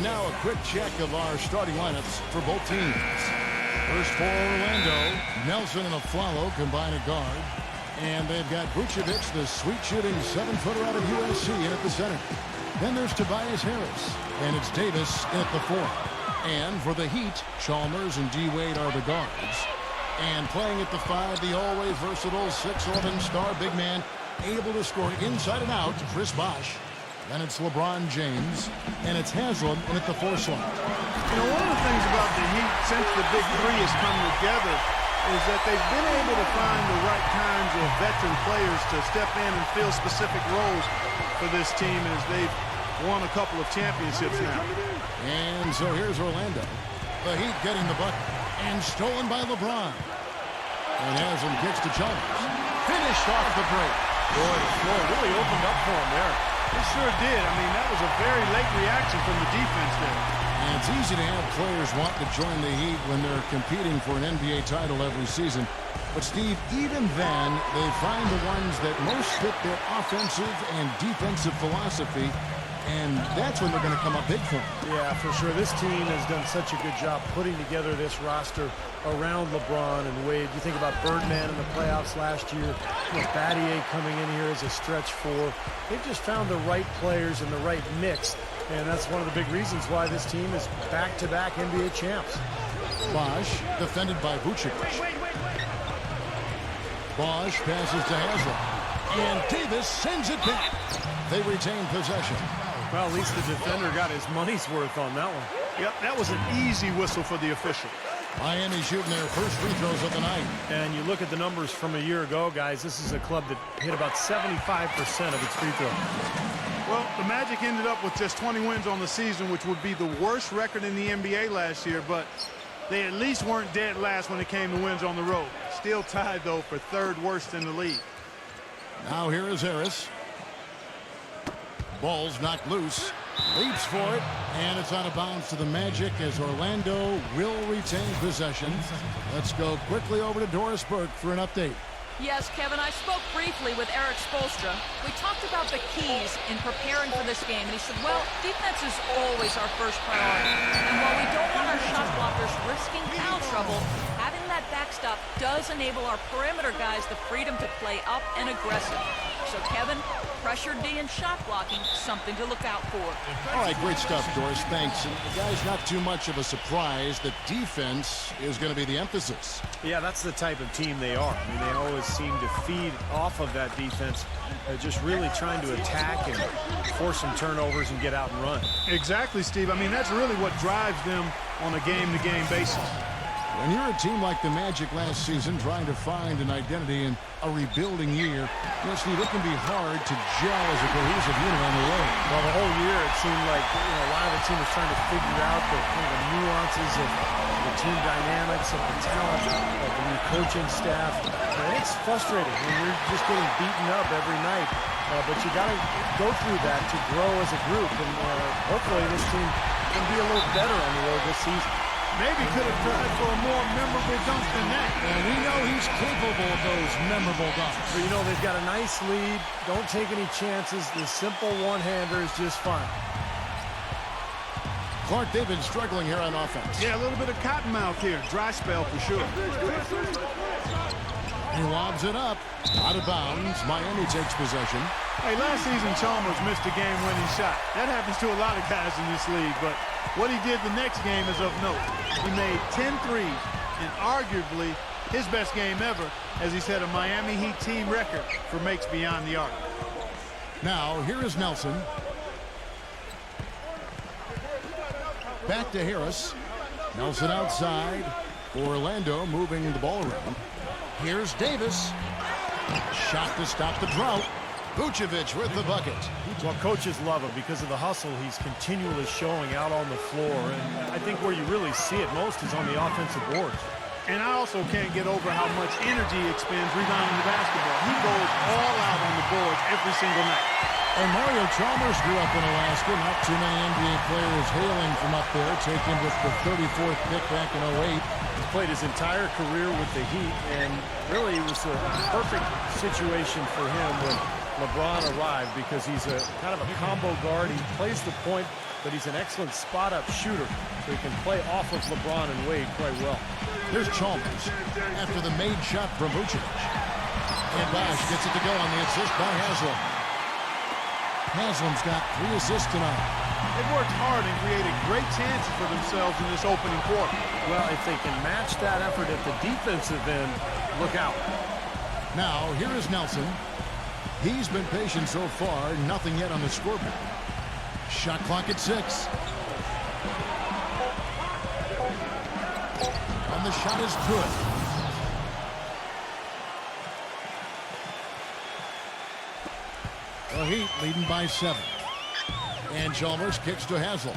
And now a quick check of our starting lineups for both teams. First for Orlando, Nelson and Aflalo combine at guard. And they've got Vucevic, the sweet-shooting 7-footer out of USC, in at the center. Then there's Tobias Harris, and it's Davis in at the 4. And for the Heat, Chalmers and D. Wade are the guards. And playing at the 5, the always versatile 6'11" star big man, able to score inside and out, Chris Bosh. Then it's LeBron James, and it's Haslam in at the 4 slot. You know, one of the things about the Heat since the Big Three has come together is that they've been able to find the right kinds of veteran players to step in and fill specific roles for this team as they've won a couple of championships now. And so here's Orlando. The Heat getting the bucket, and stolen by LeBron. And Haslam kicks to Chalmers. Finished off the break. Boy, the floor really opened up for him there. It sure did. I mean, that was a very late reaction from the defense there. And it's easy to have players want to join the Heat when they're competing for an NBA title every season. But, Steve, even then, they find the ones that most fit their offensive and defensive philosophy, and that's when they're going to come up big for them. Yeah, for sure. This team has done such a good job putting together this roster around LeBron and Wade. You think about Birdman in the playoffs last year, Battier coming in here as a stretch 4. They've just found the right players and the right mix, and that's one of the big reasons why this team is back-to-back NBA champs. Bosh defended by Vucevic. Bosh passes to Haslam, and Davis sends it back. They retain possession. Well, at least the defender got his money's worth on that one. Yep, that was an easy whistle for the official. Miami shooting their first free throws of the night. And you look at the numbers from a year ago, guys, this is a club that hit about 75% of its free throws. Well, the Magic ended up with just 20 wins on the season, which would be the worst record in the NBA last year, but they at least weren't dead last when it came to wins on the road. Still tied, though, for 3rd worst in the league. Now here is Harris. Ball's knocked loose. Leaps for it, and it's out of bounds to the Magic as Orlando will retain possession. Let's go quickly over to Doris Burke for an update. Yes, Kevin, I spoke briefly with Eric Spoelstra. We talked about the keys in preparing for this game, and he said, well, defense is always our first priority. And while we don't want our shot blockers risking foul trouble, having that backstop does enable our perimeter guys the freedom to play up and aggressive. So, Kevin, pressure D and shot blocking, something to look out for. All right, great stuff, Doris. Thanks. And guys, not too much of a surprise that defense is going to be the emphasis. Yeah, that's the type of team they are. I mean, they always seem to feed off of that defense, just really trying to attack and force some turnovers and get out and run. Exactly, Steve. I mean, that's really what drives them on a game-to-game basis. When you're a team like the Magic last season trying to find an identity in a rebuilding year, Steve, it can be hard to gel as a cohesive unit on the road. Well, the whole year it seemed like a lot of the team was trying to figure out the kind of the nuances of the team dynamics, of the talent, of the new coaching staff. And it's frustrating when you're just getting beaten up every night. But you got to go through that to grow as a group. And hopefully this team can be a little better on the road this season. Maybe could have tried for a more memorable dunk than that. And we know he's capable of those memorable dunks. But, they've got a nice lead. Don't take any chances. The simple one-hander is just fine. Clark, they've been struggling here on offense. Yeah, a little bit of cottonmouth here. Dry spell for sure. He lobs it up. Out of bounds. Miami takes possession. Hey, last season Chalmers missed a game-winning shot. That happens to a lot of guys in this league, but what he did the next game is of note. He made 10 threes, and arguably his best game ever, as he set a Miami Heat team record for makes beyond the arc. Now, here is Nelson. Back to Harris. Nelson outside. Orlando moving the ball around. Here's Davis. Shot to stop the drought. Vucevic with the bucket. Well, coaches love him because of the hustle he's continually showing out on the floor. And I think where you really see it most is on the offensive boards. And I also can't get over how much energy he expends rebounding the basketball. He goes all out on the boards every single night. And Mario Chalmers grew up in Alaska. Not too many NBA players hailing from up there, taken with the 34th pick back in 08. He's played his entire career with the Heat, and really it was a perfect situation for him when LeBron arrived because he's a kind of a combo guard. He plays the point but he's an excellent spot-up shooter, so he can play off of LeBron and Wade quite well. Here's Chalmers after the made shot from Vucevic. And Bosch gets it to go on the assist by Haslam. Haslam's got 3 assists tonight. They've worked hard and created great chances for themselves in this opening quarter. Well, if they can match that effort at the defensive end, look out. Now, here is Nelson. He's been patient so far, nothing yet on the scoreboard. Shot clock at 6. And the shot is good. The Heat leading by 7. And Chalmers kicks to Haslam.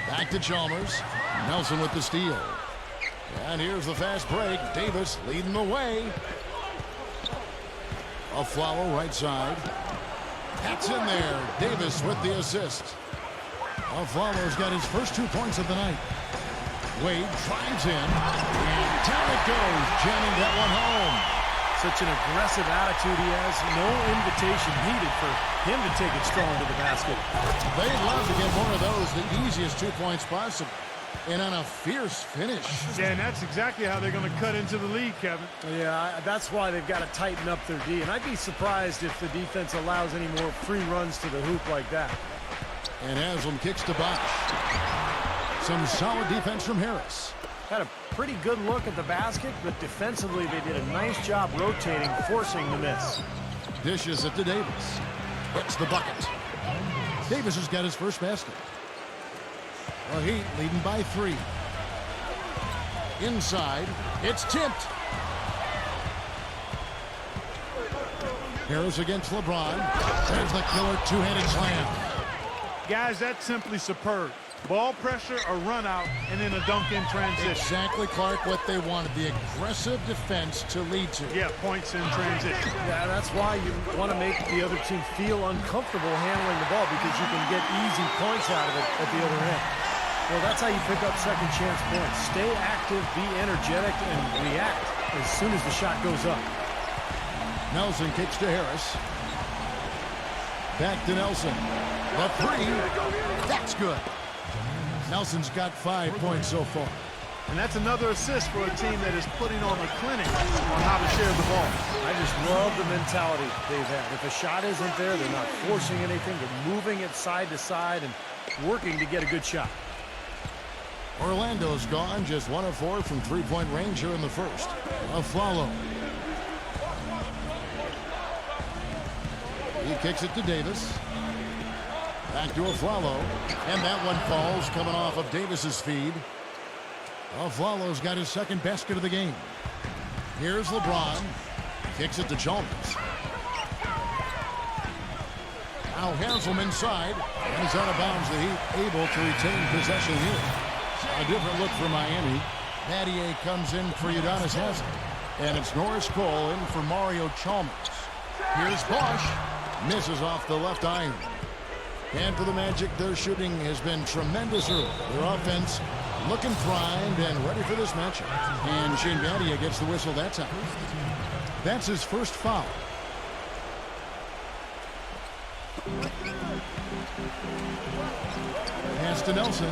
Back to Chalmers. Nelson with the steal. And here's the fast break. Davis leading the way. A Flowell right side. That's in there. Davis with the assist. Flowell's got his first 2 points of the night. Wade drives in. And down it goes. Jamming that one home. Such an aggressive attitude he has. No invitation needed for him to take it strong to the basket. They'd love to get one of those, the easiest 2 points possible. And on a fierce finish. Yeah, and that's exactly how they're going to cut into the lead, Kevin. Yeah, that's why they've got to tighten up their D. And I'd be surprised if the defense allows any more free runs to the hoop like that. And Haslam kicks to Bosch. Some solid defense from Harris. Had a pretty good look at the basket, but defensively they did a nice job rotating, forcing the miss. Dishes it to Davis. Hits the bucket. Davis has got his first basket. The Heat leading by 3. Inside, it's tipped. Harris against LeBron. There's the killer two-handed slam. Guys, that's simply superb. Ball pressure, a run out, and then a dunk in transition. Exactly, Clark, what they wanted. The aggressive defense to lead to. Yeah, points in transition. Yeah, that's why you want to make the other team feel uncomfortable handling the ball, because you can get easy points out of it at the other end. Well, that's how you pick up second chance points. Stay active, be energetic, and react as soon as the shot goes up. Nelson kicks to Harris. Back to Nelson. The 3. That's good. Nelson's got 5 points so far. And that's another assist for a team that is putting on a clinic on how to share the ball. I just love the mentality they've had. If a shot isn't there, they're not forcing anything. They're moving it side to side and working to get a good shot. Orlando's gone, just 1 of 4 from 3-point range here in the first. A Flowell. He kicks it to Davis. Back to Flowell. And that one falls, coming off of Davis's feed. Flowell's got his second basket of the game. Here's LeBron. Kicks it to Chalmers. Now Haslam inside. And he's out of bounds. The Heat able to retain possession here. A different look for Miami. Battier comes in for Udonis Haslam. And it's Norris Cole in for Mario Chalmers. Here's Bosch. Misses off the left iron. And for the Magic, their shooting has been tremendous early. Their offense looking primed and ready for this matchup. And Shane Battier gets the whistle that time. That's his first foul. Pass to Nelson.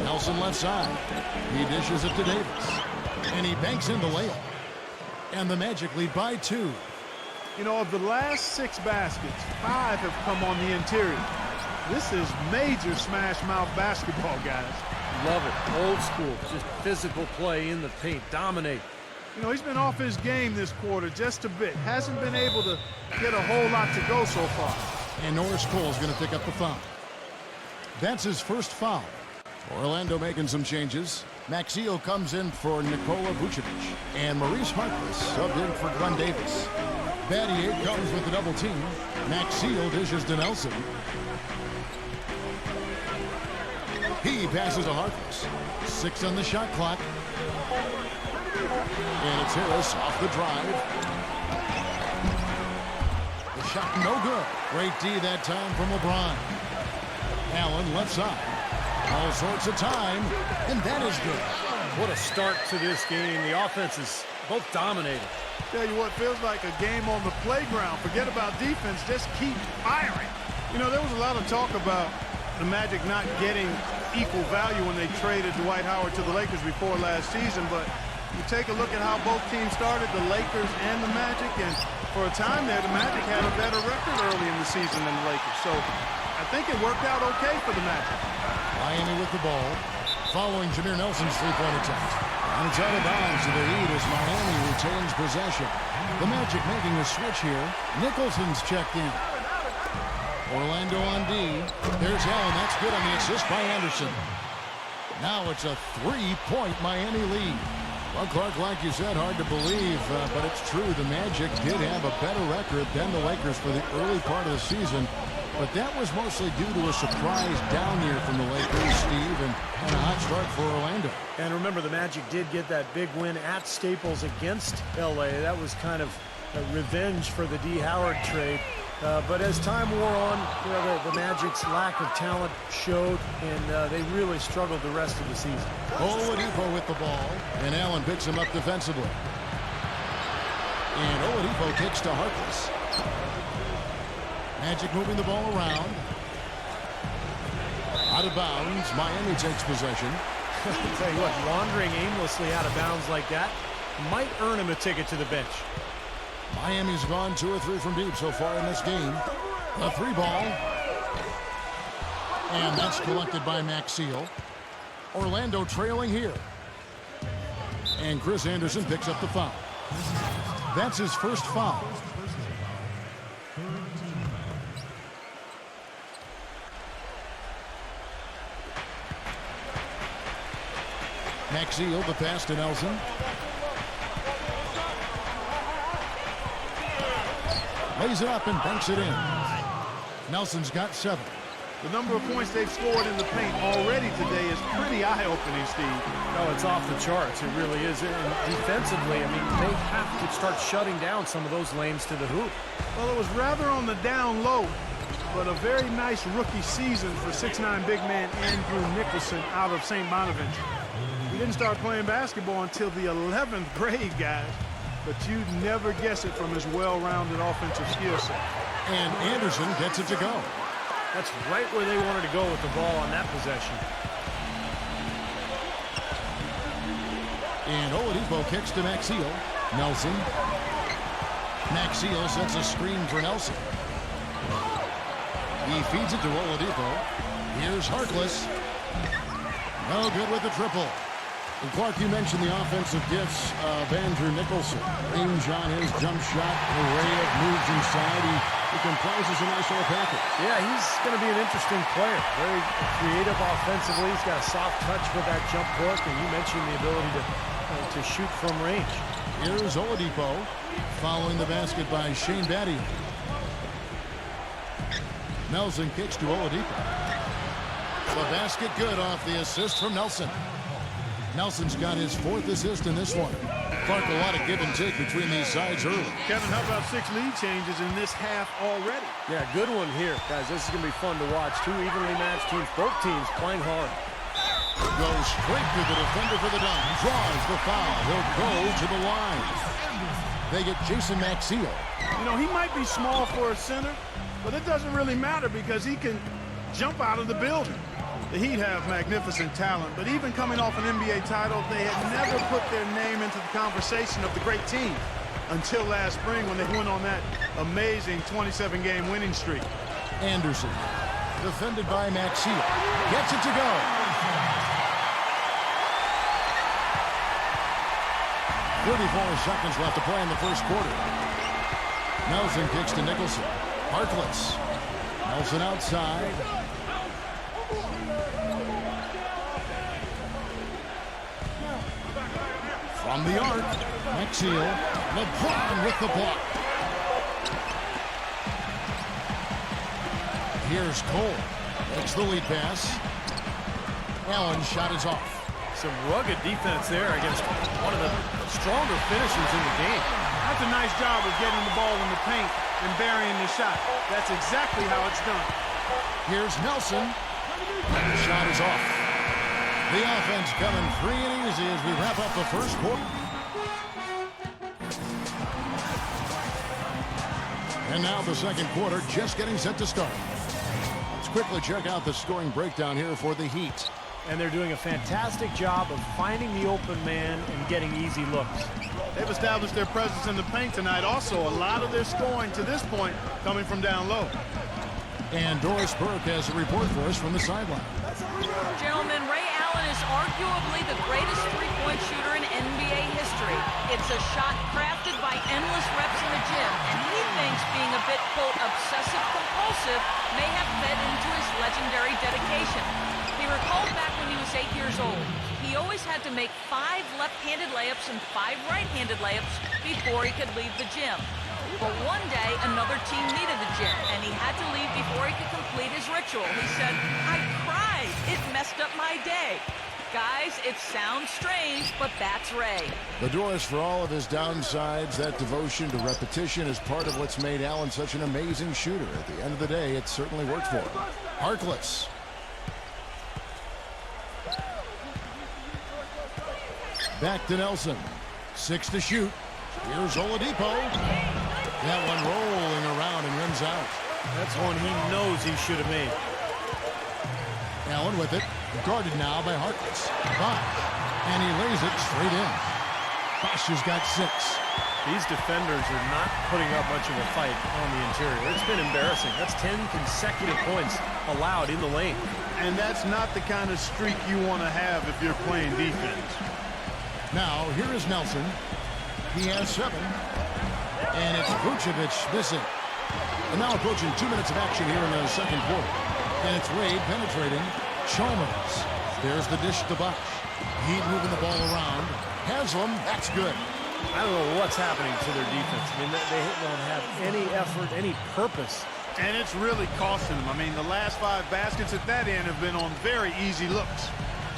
Nelson left side. He dishes it to Davis. And he banks in the layup. And the Magic lead by 2. You know, of the last 6 baskets, 5 have come on the interior. This is major smash mouth basketball, guys. Love it. Old school. Just physical play in the paint. Dominate. You know, he's been off his game this quarter just a bit. Hasn't been able to get a whole lot to go so far. And Norris Cole is going to pick up the foul. That's his first foul. Orlando making some changes. Maxio comes in for Nikola Vucevic. And Maurice Harkless subbed in for Glenn Davis. Battier comes with the double team. Maxio dishes to Nelson. He passes to Harkless. 6 on the shot clock. And it's Harris off the drive. The shot no good. Great D that time from LeBron. Allen left side. All sorts of time. And that is good. What a start to this game. The offense is Both dominated. Tell you what, feels like a game on the playground. Forget about defense, just keep firing. You know, there was a lot of talk about the Magic not getting equal value when they traded Dwight Howard to the Lakers before last season, but you take a look at how both teams started, the Lakers and the Magic, and for a time there, the Magic had a better record early in the season than the Lakers. So I think it worked out okay for the Magic. Miami with the ball, following Jameer Nelson's three-point attempt. And it's out of bounds to the Heat as Miami retains possession. The Magic making a switch here. Nicholson's checked in. Orlando on D. There's Allen. That's good on the assist by Anderson. Now it's a three-point Miami lead. Well, Clark, like you said, hard to believe, but it's true. The Magic did have a better record than the Lakers for the early part of the season. But that was mostly due to a surprise down here from the Lakers, Steve, and a hot start for Orlando. And remember, the Magic did get that big win at Staples against L.A. That was kind of a revenge for the D. Howard trade. But as time wore on, you know, the Magic's lack of talent showed, and they really struggled the rest of the season. Oladipo with the ball, and Allen picks him up defensively. And Oladipo kicks to Harkless. Magic moving the ball around. Out of bounds. Miami takes possession. I'll tell you what, wandering aimlessly out of bounds like that might earn him a ticket to the bench. Miami's gone 2 or 3 from deep so far in this game. The three ball. And that's collected by Maxeel. Orlando trailing here. And Chris Anderson picks up the foul. That's his first foul. Maxeel, the pass to Nelson. Lays it up and banks it in. Nelson's got 7. The number of points they've scored in the paint already today is pretty eye-opening, Steve. Oh, it's off the charts. It really is. And defensively, I mean, they have to start shutting down some of those lanes to the hoop. Well, it was rather on the down low, but a very nice rookie season for 6'9" big man Andrew Nicholson out of St. Bonaventure. He didn't start playing basketball until the 11th grade, guys. But you'd never guess it from his well-rounded offensive skill set. And Anderson gets it to go. That's right where they wanted to go with the ball on that possession. And Oladipo kicks to Maxeel. Nelson. Maxeel sets a screen for Nelson. He feeds it to Oladipo. Here's Harkless. No good with the triple. And Clark, you mentioned the offensive gifts of Andrew Nicholson. Range on his jump shot, array of moves inside. He comprises a nice little package. Yeah, he's going to be an interesting player. Very creative offensively. He's got a soft touch with that jump hook, and you mentioned the ability to shoot from range. Here's Oladipo following the basket by Shane Battier. Nelson kicks to Oladipo. The basket good off the assist from Nelson. Nelson's got his 4th assist in this one. Clark, a lot of give and take between these sides early. Kevin, how about 6 lead changes in this half already? Yeah, good one here. Guys, this is going to be fun to watch. 2 evenly matched teams, both teams playing hard. Goes straight to the defender for the dunk. Draws the foul. He'll go to the line. They get Jason Maxeel. You know, he might be small for a center, but it doesn't really matter because he can jump out of the building. The Heat have magnificent talent, but even coming off an NBA title, they had never put their name into the conversation of the great team until last spring when they went on that amazing 27-game winning streak. Anderson, defended by Maxeel, gets it to go. .34 seconds left to play in the first quarter. Nelson kicks to Nicholson. Harkless. Nelson outside. From the arc, Maxeel, LeBron with the block. Here's Cole, makes the lead pass. Allen's shot is off. Some rugged defense there against one of the stronger finishers in the game. That's a nice job of getting the ball in the paint and burying the shot. That's exactly how it's done. Here's Nelson. The shot is off. The offense coming free and easy as we wrap up the first quarter. And now the second quarter just getting set to start. Let's quickly check out the scoring breakdown here for the Heat. And they're doing a fantastic job of finding the open man and getting easy looks. They've established their presence in the paint tonight. Also, a lot of their scoring to this point coming from down low. And Doris Burke has a report for us from the sideline. Gentlemen, Ray Allen is arguably the greatest three-point shooter in NBA history. It's a shot crafted by endless reps in the gym, and he thinks being a bit, quote, obsessive-compulsive may have fed into his legendary dedication. He recalled back when he was 8 years old. He always had to make 5 left-handed layups and 5 right-handed layups before he could leave the gym. But one day, another team needed the gym, and he had to leave before he could complete his ritual. He said, "I cried. It messed up my day." Guys, it sounds strange, but that's Ray. The Doris, for all of his downsides, that devotion to repetition is part of what's made Allen such an amazing shooter. At the end of the day, it certainly worked for him. Harkless. Back to Nelson. 6 to shoot. Here's Oladipo. That one rolling around and rims out. That's one he knows he should have made. Allen with it. Guarded now by Harkless. Bosh. And he lays it straight in. Bosh has got 6. These defenders are not putting up much of a fight on the interior. It's been embarrassing. That's 10 consecutive points allowed in the lane. And that's not the kind of streak you want to have if you're playing defense. Now, here is Nelson. He has 7. And it's Vucevic missing. And now approaching 2 minutes of action here in the second quarter. And it's Wade penetrating. Chalmers. There's the dish to Bosh. Heat moving the ball around. Haslam, that's good. I don't know what's happening to their defense. I mean, they don't have any effort, any purpose. And it's really costing them. I mean, the last 5 baskets at that end have been on very easy looks.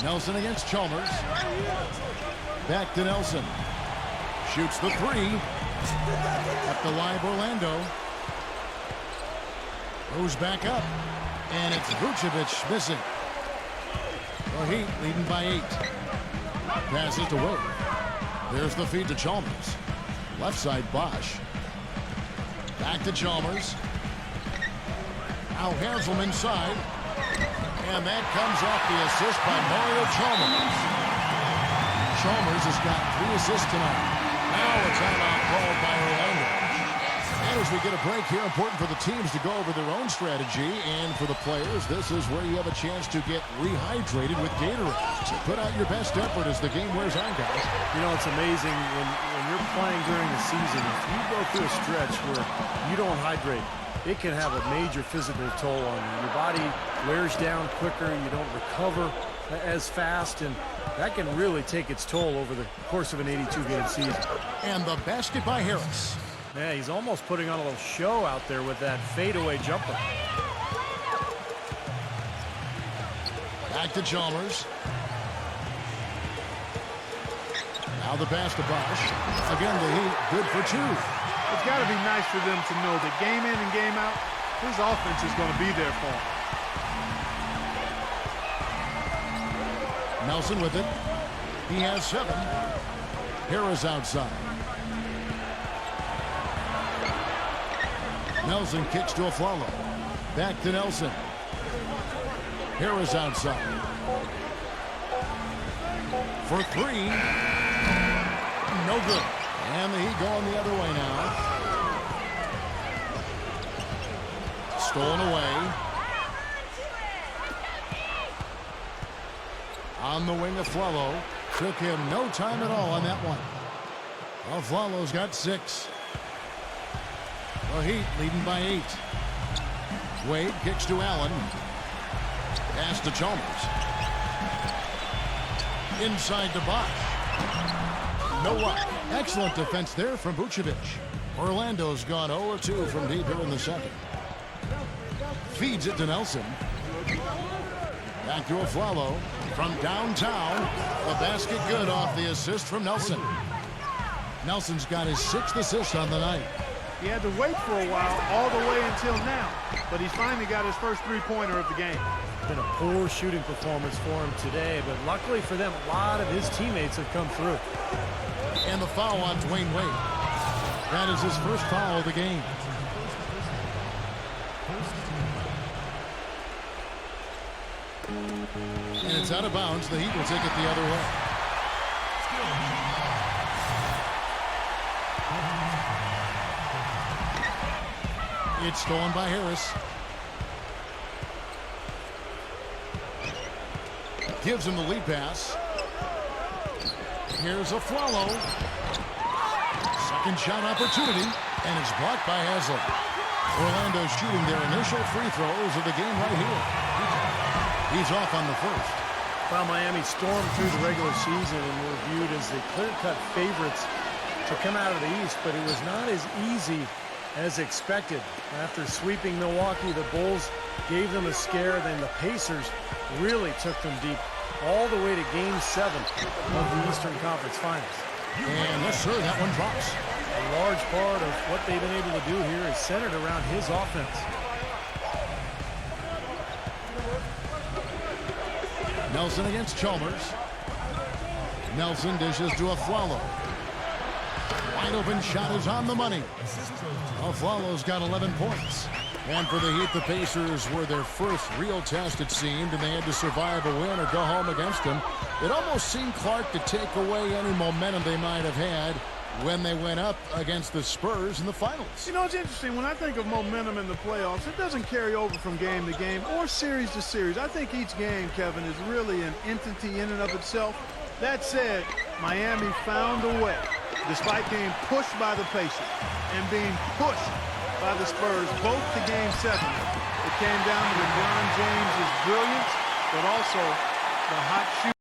Nelson against Chalmers. Back to Nelson. Shoots the 3. Up the line, Orlando. Goes back up. And it's Vucevic missing. The Heat leading by 8. Passes to Wade. There's the feed to Chalmers. Left side, Bosh. Back to Chalmers. Now Haslam inside. And that comes off the assist by Mario Chalmers. Chalmers has got 3 assists tonight. Now a timeout called by Orlando. And as we get a break here, important for the teams to go over their own strategy. And for the players, this is where you have a chance to get rehydrated with Gatorade. So put out your best effort as the game wears on, guys. You know, it's amazing when you're playing during the season, if you go through a stretch where you don't hydrate, it can have a major physical toll on you. Your body wears down quicker, you don't recover as fast, and that can really take its toll over the course of an 82-game season. And the basket by Harris. Yeah, he's almost putting on a little show out there with that fadeaway jumper. Back to Chalmers. Now the pass to Bosh. Again, the Heat good for 2. It's got to be nice for them to know that game in and game out, his offense is going to be there for him. Nelson with it. He has 7. Harris outside. Nelson kicks to Aflalo. Back to Nelson. Harris outside. For 3. No good. And the Heat going the other way now. Stolen away. On the wing, Aflalo. Took him no time at all on that one. Aflalo's got 6. The Heat leading by 8. Wade kicks to Allen. Pass to Chalmers. Inside to Bosh. No luck. Excellent defense there from Vucevic. Orlando's gone 0-2 from deep here in the second. Feeds it to Nelson. Back to Aflalo. From downtown. The basket good off the assist from Nelson. Nelson's got his 6th assist on the night. He had to wait for a while all the way until now, but he's finally got his first 3-pointer of the game. Been a poor shooting performance for him today, but luckily for them, a lot of his teammates have come through. And the foul on Dwayne Wade. That is his first foul of the game. And it's out of bounds. The Heat will take it the other way. It's stolen by Harris. Gives him the lead pass. Here's a Flalo. Second shot opportunity, and it's blocked by Haslem. Orlando shooting their initial free throws of the game right here. He's off on the first. Well, Miami stormed through the regular season and were viewed as the clear-cut favorites to come out of the East, but it was not as easy as expected. After sweeping Milwaukee, the Bulls gave them a scare, then the Pacers really took them deep all the way to Game 7 of the Eastern Conference Finals. And yes, sir, that one drops. A large part of what they've been able to do here is centered around his offense. Nelson against Chalmers. Nelson dishes to Aflalo. Wide open shot is on the money. Aflalo's got 11 points. And for the Heat, the Pacers were their first real test, it seemed, and they had to survive a win or go home against them. It almost seemed, Clark, to take away any momentum they might have had when they went up against the Spurs in the finals. You know, it's interesting. When I think of momentum in the playoffs, it doesn't carry over from game to game or series to series. I think each game, Kevin, is really an entity in and of itself. That said, Miami found a way, despite being pushed by the Pacers and being pushed by the Spurs, both to Game 7. It came down to LeBron James' brilliance, but also the hot shooting.